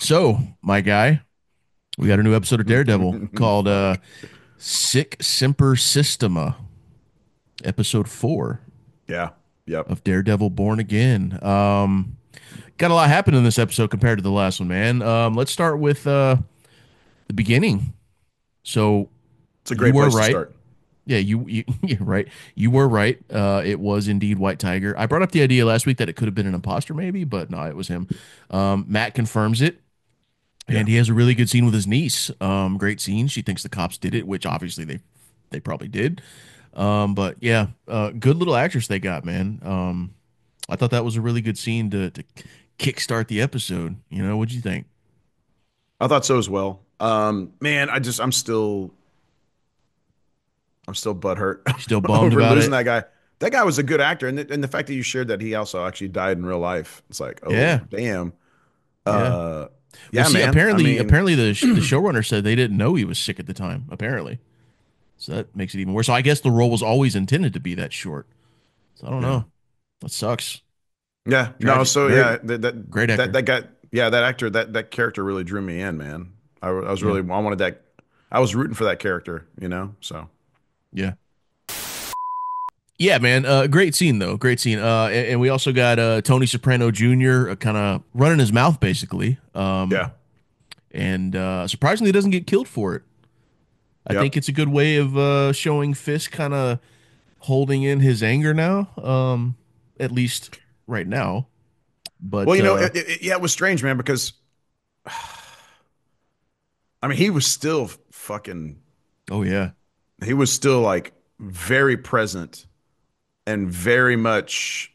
So, my guy, we got a new episode of Daredevil called Fuck. Sic Semper Systema, episode 4 Yeah. Yep. of Daredevil Born Again. Got a lot happen in this episode compared to the last one, man. Let's start with the beginning. So, It's a you great were place to right. start. Yeah, you you're right. You were right. It was indeed White Tiger. I brought up the idea last week that it could have been an imposter, maybe, but no, it was him. Matt confirms it. Yeah. And he has a really good scene with his niece. Great scene. She thinks the cops did it, which obviously they probably did. But yeah, good little actress they got, man. I thought that was a really good scene to kickstart the episode. What'd you think? I thought so as well. Man, I'm still butthurt You still bummed over about losing it? that guy. That guy was a good actor, and the fact that you shared that he also actually died in real life, it's like, oh Yeah, damn. yeah. Uh, Well, yeah, see, man. I mean, apparently the showrunner said they didn't know he was sick at the time. Apparently, so that makes it even worse. So I guess the role was always intended to be that short. So I don't yeah, know. That sucks. yeah. No, Tragic. so Very yeah, that that great that actor. that guy, yeah, that actor, that character really drew me in, man. I was Yeah, really, I wanted that. I was rooting for that character, So yeah. Yeah, man. Great scene though. Great scene. And we also got Tony Soprano Jr. Kind of running his mouth basically. yeah, And surprisingly, doesn't get killed for it. I think yep. it's a good way of showing Fisk kind of holding in his anger now. At least right now. Well, But yeah, it was strange, man, because I mean, he was still fucking, oh yeah. he was still like very present and very much,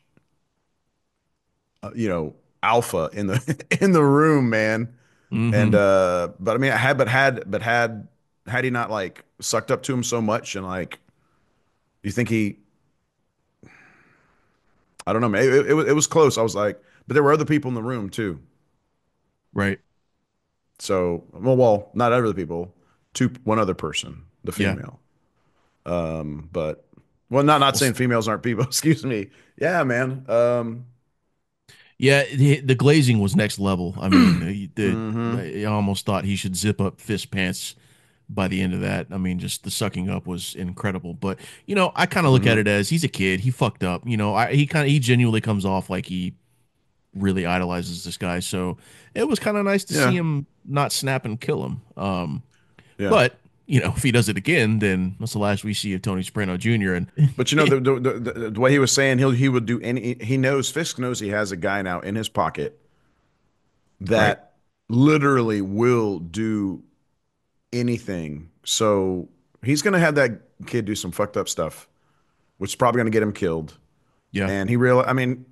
alpha in the in the room, man. And Mm-hmm. but I mean, had he not like sucked up to him so much and like, you think he, I don't know, man, it was close. I was like, but there were other people in the room too. Right. So, not other people, one other person, the Yeah. female. But well, not Well, saying females aren't people. Excuse me. Yeah, man. yeah. The glazing was next level. I mean, Hmm. I almost thought he should zip up Fist pants by the end of that. I mean, just the sucking up was incredible. But I kind of look at Hmm. it as he's a kid. He fucked up. He genuinely comes off like he really idolizes this guy. So it was kind of nice to see Yeah, him not snap and kill him. yeah. But if he does it again, then that's the last we see of Tony Soprano Jr. And But the way he was saying he would do any. He knows Fisk knows he has a guy now in his pocket right, that literally will do anything. So he's gonna have that kid do some fucked up stuff, which is probably gonna get him killed. yeah, And I mean,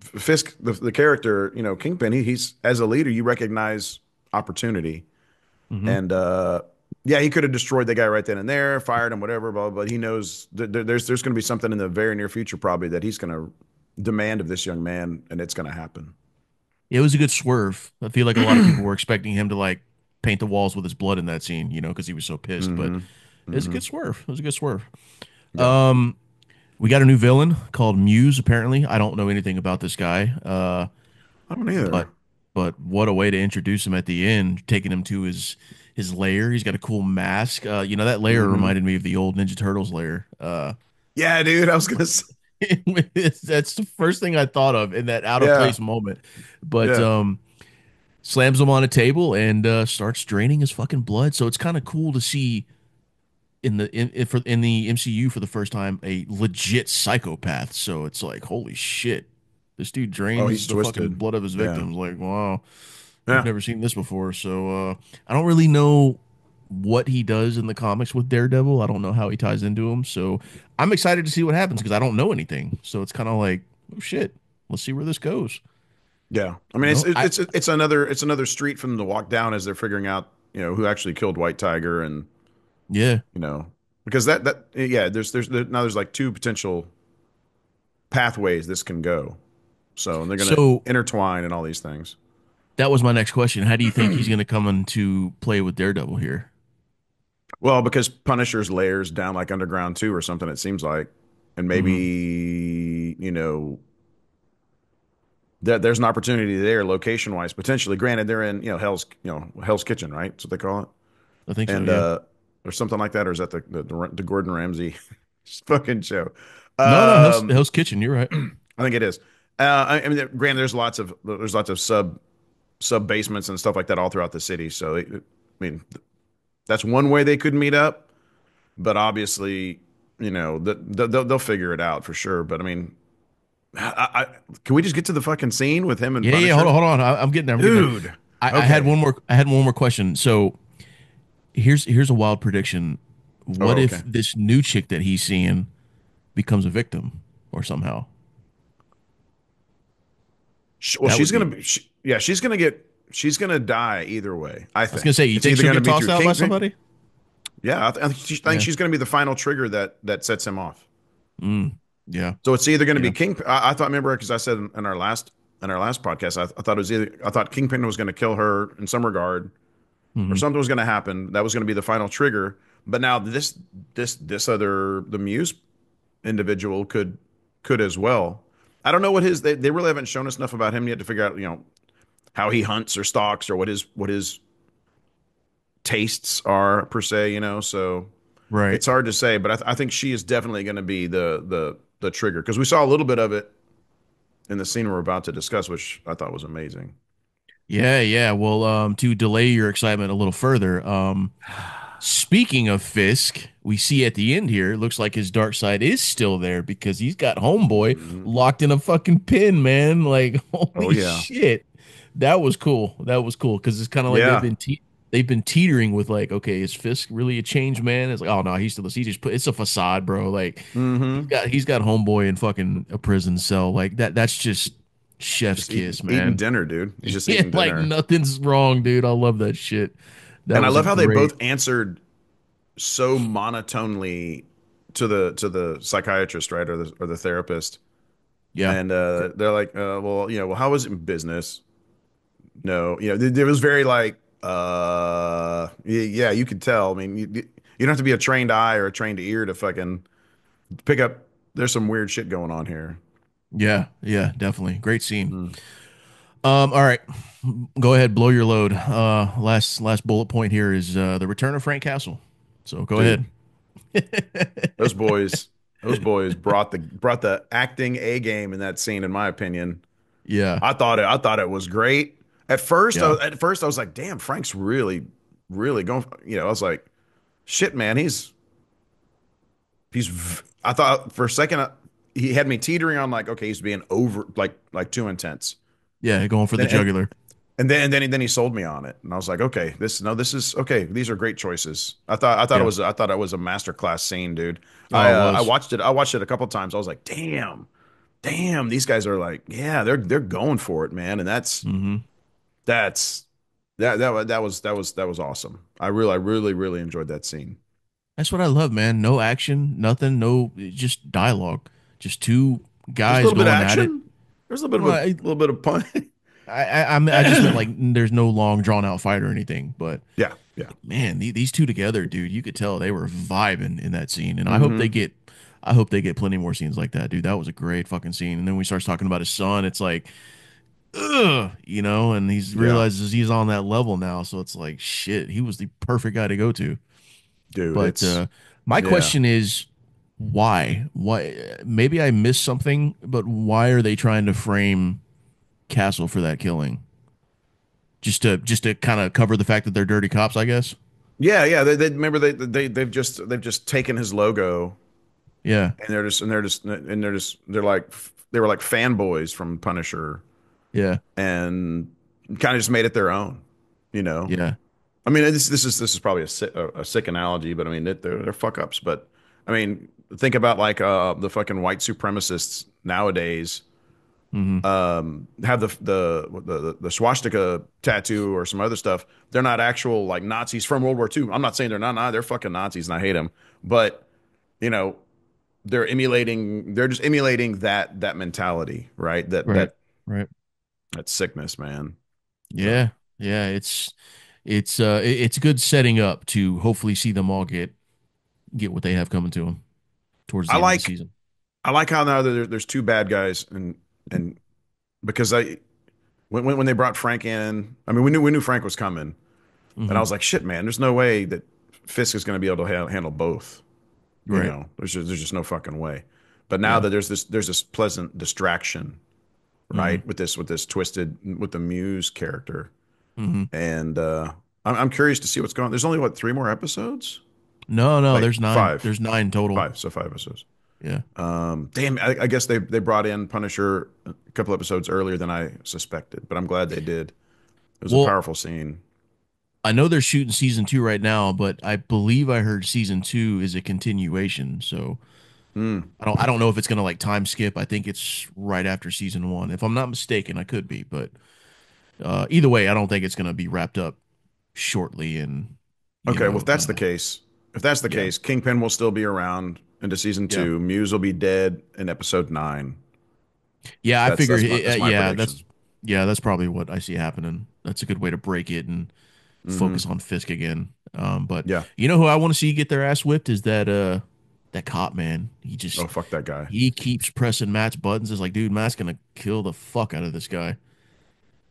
Fisk, the character, Kingpin, he's as a leader, you recognize opportunity. hmm And yeah, he could have destroyed the guy right then and there, fired him, whatever, blah, blah, but he knows there's going to be something in the very near future probably that he's going to demand of this young man, and it's going to happen. it was a good swerve. I feel like a lot of people were expecting him to like paint the walls with his blood in that scene, because he was so pissed. But Hmm. it was a good Hmm. swerve. It was a good swerve. Yeah. Um, we got a new villain called Muse. Apparently, I don't know anything about this guy. I don't But either. what a way to introduce him at the end, taking him to his lair. He's got a cool mask. That lair Hmm. reminded me of the old Ninja Turtles lair. Yeah, dude, I was going to say, That's the first thing I thought of in that out of yeah, place moment. But yeah. slams him on a table and starts draining his fucking blood. So it's kind of cool to see in the MCU for the first time a legit psychopath. So it's like, holy shit, this dude Oh, he's drains the fucking twisted. blood of his Yeah. victims. Like, wow, we've Yeah. never seen this before. So I don't really know what he does in the comics with Daredevil. I don't know how he ties into him. So I'm excited to see what happens because I don't know anything. So it's kind of like, oh shit, let's see where this goes. Yeah. I You mean, know, I it's another street for them to walk down as they're figuring out, who actually killed White Tiger and, yeah. you know, because yeah, now there's like two potential pathways this can go. So, and they're going to So intertwine and all these things. that was my next question. How do you think he's going to come into play with Daredevil here? Well, because Punisher's layers down like underground too, or something, it seems like. And Hmm. maybe, there's an opportunity there, location wise, potentially. Granted, they're in Hell's Kitchen, right? That's what they call it, I think so. and Yeah. or something like that, or is that the Gordon Ramsay fucking show? No, no, Um, Hell's Kitchen. You're right. I think it is. I mean, granted, there's lots of sub basements and stuff like that all throughout the city. So, I mean, that's one way they could meet up. But obviously, they'll figure it out for sure. But I mean, can we just get to the fucking scene with him and Yeah, yeah. Hold on, Punisher, hold on. I'm getting there. I'm getting there. dude? I had Okay. one more. I had one more question. So here's a wild prediction. What Oh, if okay. this new chick that he's seeing becomes a victim or somehow? Well, That she's would gonna be. be. Yeah, she's gonna die either way. I I was gonna think say, you it's think either she'll gonna get be tossed through out by Kingpin. somebody? Yeah, I think Yeah. she's gonna be the final trigger that sets him off. Mm, yeah. So it's either going to be Yeah. King. I thought, remember, because I said in our last podcast, I thought it was either I thought Kingpin was going to kill her in some regard, or Hmm. something was going to happen that was going to be the final trigger. But now this other the Muse individual could as well. I don't know what they really haven't shown us enough about him yet to figure out how he hunts or stalks or what his tastes are per se. So Right. it's hard to say. But I think she is definitely going to be the trigger because we saw a little bit of it in the scene we're about to discuss, which I thought was amazing. Yeah, yeah. Well, to delay your excitement a little further, speaking of Fisk, we see at the end here, it looks like his dark side is still there because he's got Homeboy Mhm. locked in a fucking pin, man. Like, Oh holy yeah, shit. That was cool. That was cool because it's kind of like yeah. they've been teetering with like, okay, is Fisk really a changed man? It's like, oh no, he just put it's a facade, bro. Like Hmm. he's got Homeboy in fucking a prison cell. Like that's just chef's Just eating kiss, eating man. dinner, dude. He's just Yeah, eating like dinner, nothing's wrong, dude. I love that shit. That and I was a love how they great. both answered so monotonely to the psychiatrist, right, or the therapist, Yeah. and they're like, well, well, how was it in business? No, it was very like, yeah, you could tell. I mean, you don't have to be a trained eye or a trained ear to fucking pick up. There's some weird shit going on here. Yeah, yeah, definitely. Great scene. Mm. All right. Go ahead, blow your load. Last bullet point here is the return of Frank Castle. So go Dude, ahead. those boys, those boys brought the acting A game in that scene, in my opinion. Yeah. I thought it was great. Yeah. At first I was like, damn, Frank's really, really going. I was like, shit, man, I thought for a second he had me teetering on like, okay, he's being over like too intense. Yeah, going for the Then and jugular. and then he sold me on it, and I was like, okay, this is okay. These are great choices. I Yeah. thought it was a masterclass scene, dude. I Oh, it uh, I was. watched it. I watched it a couple times. I was like, damn, these guys are like, yeah, they're going for it, man. And Hmm. that's that was awesome. I really enjoyed that scene. That's what I love, man. No action, nothing, no just dialogue. Just two There's a guys little bit of going at it. action. There's a little bit Well, of a little bit of pun. I just meant like there's no long drawn out fight or anything, but Yeah, yeah. man, these two together, dude, you could tell they were vibing in that scene, and Hmm. I hope they get plenty more scenes like that, dude. That was a great fucking scene. And then when he starts talking about his son, it's like, ugh, and he's Yeah, realizes he's on that level now, so it's like, shit, he was the perfect guy to go to. dude. But It's my yeah. question is, why? Why? Maybe I missed something, but why are they trying to frame Castle for that killing? Just to kind of cover the fact that they're dirty cops, I guess. Yeah, yeah. They remember they've just taken his logo Yeah, and they were like fanboys from Punisher yeah, and kind of just made it their own. You know, yeah. I mean, this is probably a sick analogy, but I mean, they're fuck ups. But I mean, think about like the fucking white supremacists nowadays Hmm. have the swastika tattoo or some other stuff. They're not actual like Nazis from World War II. I'm not saying they're not. Nah, they're fucking Nazis, and I hate them. But you know, they're just emulating that mentality, right? That Right, that right. that sickness, man. So Yeah, yeah. It's good setting up to hopefully see them all get what they have coming to them towards I the end of the like season. I like how now there's two bad guys and because I when they brought Frank in, I mean, we knew Frank was coming, and I Hmm. was like, shit, man, there's no way that Fisk is going to be able to handle both. Right. There's just no fucking way. But now Yeah. that there's this pleasant distraction, Hmm. right, with this twisted with the Muse character, Hmm. and I'm curious to see what's going on. There's only what, three more episodes? No, no, Wait, there's nine. five, There's nine total. five, so five episodes. Yeah. Damn, I guess they brought in Punisher a couple episodes earlier than I suspected, but I'm glad they did. It was a Well, powerful scene. I know they're shooting season two right now, but I believe I heard season two is a continuation. So Mm. I don't know if it's gonna like time skip. I think it's right after season one. If I'm not mistaken, I could be, but either way, I don't think it's gonna be wrapped up shortly. And Okay, well, if that's the yeah, case, Kingpin will still be around into season yeah, two. Muse will be dead in episode 9. yeah. I That's figure, that's my that's my prediction. yeah, that's probably what I see happening. That's a good way to break it and focus Hmm. on Fisk again. But Yeah. you know who I want to see get their ass whipped is that cop, man. Oh, fuck that guy. He keeps pressing Matt's buttons. It's like, dude, Matt's gonna kill the fuck out of this guy,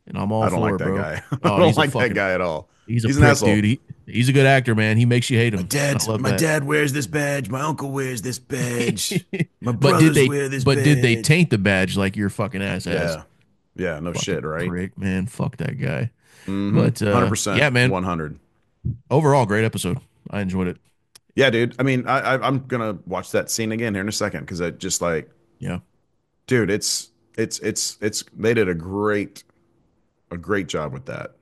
and I'm all I don't for like it, that bro. guy. I Oh, don't like that guy at all. he's a He's an prick, asshole. dude. He's a good actor, man. He makes you hate My him, and I dad's love my that. dad wears this badge. My uncle wears this badge. My but did brothers they? wear this But did they badge. taint the badge like your fucking ass has? Yeah. Yeah, no shit, Fucking right? prick, man. Fuck that guy. Mm-hmm. But 100%. yeah, man. 100. Overall, great episode. I enjoyed it. Yeah, dude. I mean, I'm gonna watch that scene again here in a second because I just like, Yeah. dude, it's they did a great job with that.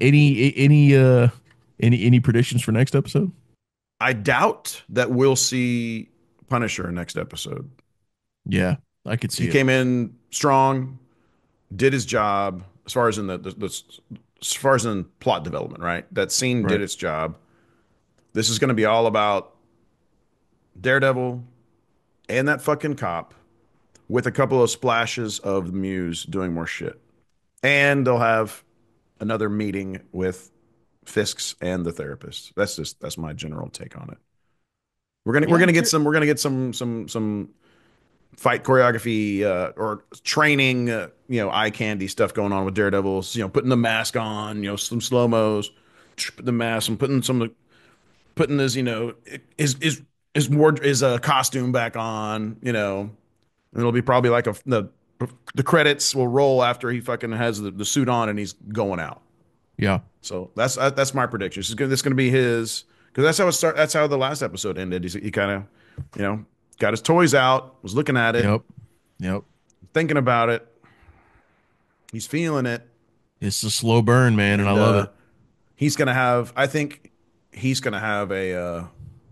Any predictions for next episode? I doubt that we'll see Punisher next episode. Yeah, I could He see it. came in strong, did his job as far as in as far as in plot development, right? That scene did Right. its job. This is going to be all about Daredevil and that fucking cop with a couple of splashes of the Muse doing more shit. And they'll have another meeting with Fisk's and the therapist. That's my general take on it. We're gonna Yeah, we're I'm gonna get curious. some we're gonna get some fight choreography or training eye candy stuff going on with Daredevil's, putting the mask on, some slow mos, the mask and putting his costume back on, and it'll be probably like the credits will roll after he fucking has the suit on and he's going out. Yeah. So that's my prediction. This is gonna be his, because that's how the last episode ended. He kind of, got his toys out, was looking at it, Yep. Yep. thinking about it. He's feeling it, It's a slow burn, man, and I and love it. he's gonna have. I think he's gonna have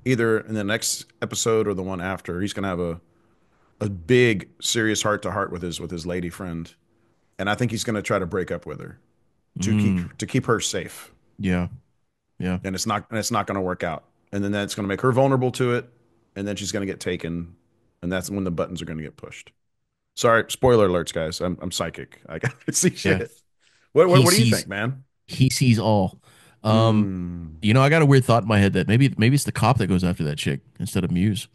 either in the next episode or the one after. He's gonna have a big, serious heart to heart with his lady friend, and I think he's gonna try to break up with her to Mm, keep her safe. yeah. Yeah. And it's not going to work out. And then that's going to make her vulnerable to it, and then she's going to get taken, and that's when the buttons are going to get pushed. Sorry, spoiler alerts, guys. I'm psychic. I got to see Yeah. shit. What He what do you sees think, man? he sees all. Um, Hmm. I got a weird thought in my head that maybe it's the cop that goes after that chick instead of Muse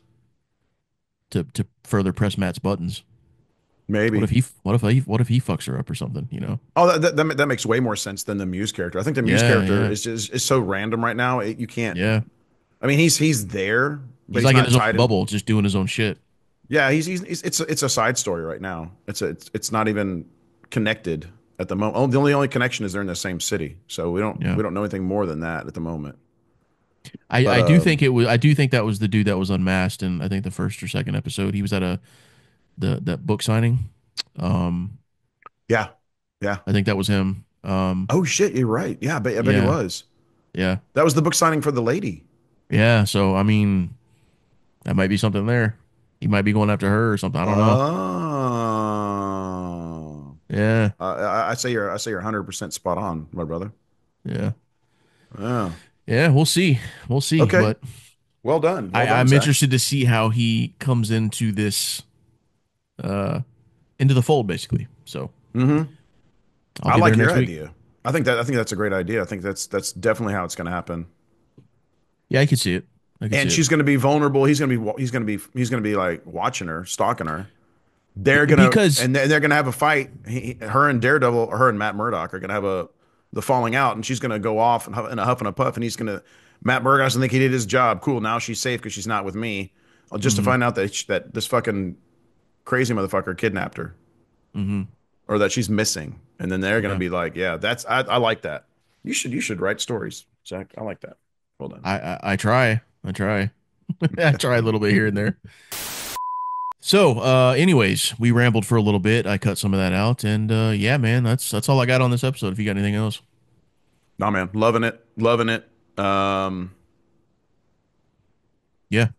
to further press Matt's buttons. Maybe. What if he fucks her up or something, you know? Oh, that makes way more sense than the Muse character. I think the Muse Yeah, character yeah. is so random right now. You can't. Yeah. I mean, he's there, but He's he's like in not his own tied in. bubble, just doing his own shit. Yeah, it's a side story right now. It's not even connected at the moment. The only connection is they're in the same city, so we don't Yeah. we don't know anything more than that at the moment. But I do think I do think that was the dude that was unmasked in I think the first or second episode. He was at that book signing. Um yeah, yeah. I think that was him. Oh shit, you're right. Yeah, I bet he Yeah. was. Yeah. That was the book signing for the lady. Yeah, so I mean, that might be something there. He might be going after her or something. I don't know. Oh, Yeah. I say you're 100% spot on, my brother. Yeah. Yeah. Yeah, we'll see. We'll see, Okay. but Well done. Well done, I'm Zach. interested to see how he comes into this uh into the fold basically. So, Hmm. I'll I be there like your next week. idea. I think that's a great idea. I think that's definitely how it's going to happen. Yeah, I could see it. I could see And it. she's going to be vulnerable. He's going to be like watching her, stalking her. because they're gonna have a fight. Her and Daredevil, or her and Matt Murdock are gonna have the falling out, and she's gonna go off and in a huff and a puff, and Matt Murdock doesn't think he did his job. Cool, now she's safe because she's not with me. Just to hmm find out that this fucking crazy motherfucker kidnapped her, hmm or that she's missing, and then they're gonna yeah. be like, yeah, I like that. You should write stories, Zach. I like that. Well done. I try. I try. I try a little bit here and there. So, anyways, we rambled for a little bit. I cut some of that out, and yeah, man, that's all I got on this episode. If you got anything else, Nah, man, loving it, loving it. yeah,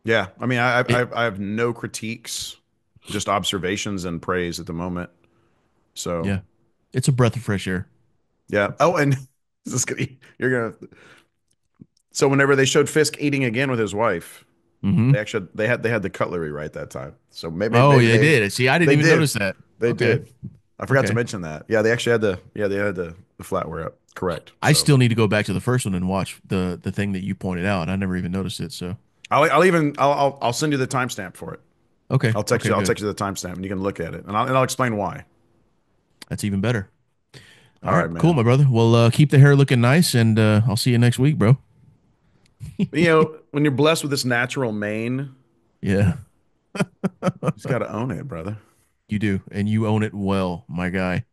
Yeah, I mean, it, I have no critiques, just observations and praise at the moment. So yeah, it's a breath of fresh air. yeah. Oh, and this is gonna you're gonna. So whenever they showed Fisk eating again with his wife, Hmm they had the cutlery right that time. So Oh, maybe yeah, they did. See, I didn't they even did notice that. they Okay, did. I forgot to okay. mention that. Yeah, they actually had the flatware up. Correct. I So still need to go back to the first one and watch the thing that you pointed out. I never even noticed it. So, I'll send you the timestamp for it. okay, okay, I'll good. text you the timestamp and you can look at it, and I'll explain why. That's even better. All All right, right, cool, man. my brother. Well, keep the hair looking nice, and I'll see you next week, bro. When you're blessed with this natural mane, Yeah, you just got to own it, brother. you do, and you own it well, my guy.